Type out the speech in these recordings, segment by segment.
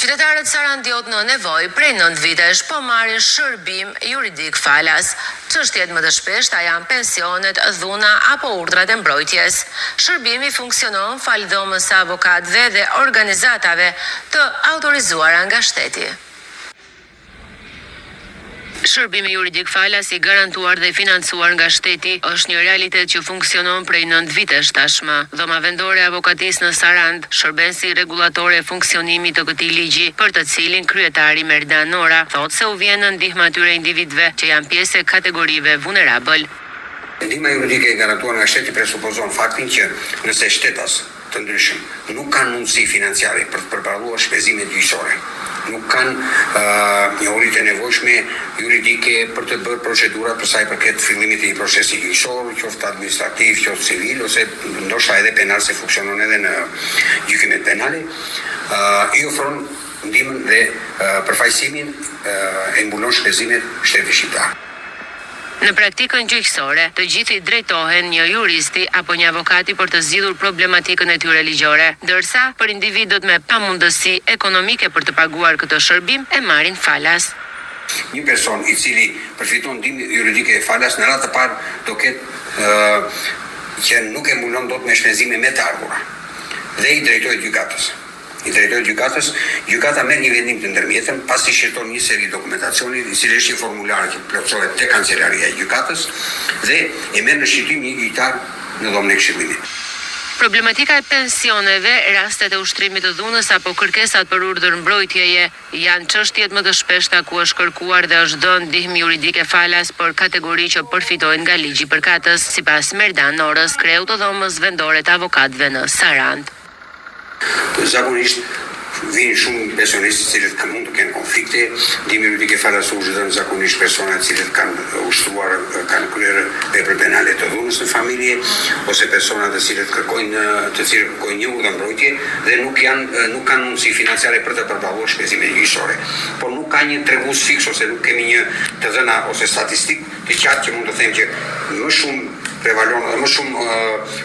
Qytetarët Sarandiot në nevojë prej 9 vitesh po marrin shërbim juridik falas. Çështjet më të shpeshta janë pensionet, dhuna apo urdhrat e mbrojtjes. Shërbimi funksionon fal dhomës së avokatëve dhe organizatave të autorizuara nga shteti. Shërbimi juridik falas i garantuar dhe financuar nga shteti është një realitet që funksionon prej 9 vitesh tashmë. Dhoma vendore e avokatisë në Sarand shërben si rregullatore e funksionimit të këtij ligji, për të cilin kryetari Merdan Nora thotë se u vjen në ndihmë atyre individëve që janë pjesë e kategorive vulnerabël. Ndihma juridike e garantuar nga shteti presupozon faktin që nëse shtetas të ndryshëm nuk kanë mundësi financiare për të përballuar shpenzimet gjyqësore, nuk kanë njohuritë e nevojshme juridike për të bërë procedura për sa i përket fillimit të një procesi gjyqësor, qoftë administrativ, qoftë civil, ose ndoshta edhe penal, se funksionon edhe në gjykimet penale, i ofron ndihmën dhe përfaqësimin e mbulon shpenzimet shtetit shqiptar. Në praktikën gjyqësore, të gjithë i drejtohen një juristi apo një avokati për të zgjidhur problematikën e tyre ligjore, ndërsa për individët me pamundësi ekonomike për të paguar këtë shërbim e marrin falas. Një person i cili përfiton ndihmë juridike e falas në radhë të parë do ketë që nuk e mbulon dot me shpenzime me të ardhura dhe i drejtohet gjykatës. Gjykata merr një vendim të ndërmjetëm, pasi shërton një seri dokumentacioni, i cili është një formular që plotësohet te kancelaria e gjykatës dhe e merr në shqyrtim një gjyqtar në dhomën e këshillimit. Problematika e pensioneve, rastet e ushtrimit të dhunës apo kërkesat për urdhër mbrojtjeje janë çështjet më të shpeshta ku është kërkuar dhe është dhënë ndihmë juridike falas për kategori që përfitojnë nga ligji i përkatës, sipas Merdan Norës, kreu të dhomës vendore të avokatëve në Sarand. Zakonisht vinë shumë pensionistë cilët kanë mund të kenë konflikte, ndihmë juridike falas u zgjidhen zakonisht persona të cilët kanë ushtruar, kanë kryer vepra penale të dhunës në familje, ose persona të cilët kërkojnë një urdhër mbrojtje dhe nuk kanë mundësi financiare për të përballuar shpenzimet gjyqësore. Por nuk ka një tregues fiks ose nuk kemi një të dhëna ose statistik të qartë që mund të them që më shumë prevalon dhe më shumë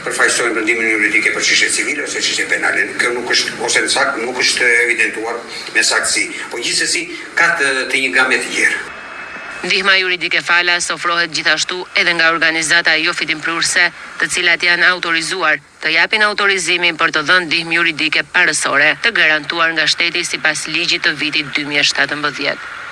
përfaqësojnë për ndihmën juridike për çështje civile ose çështje penale. Kjo nuk është, ose në sakt nuk është evidentuar me saktësi, por gjithsesi ka të një gamë të gjerë. Ndihma juridike falas ofrohet gjithashtu edhe nga organizata jo fitimprurse, të cilat janë autorizuar të japin autorizimin për të dhënë ndihmë juridike parësore, të garantuar nga shteti sipas ligjit të vitit 2017.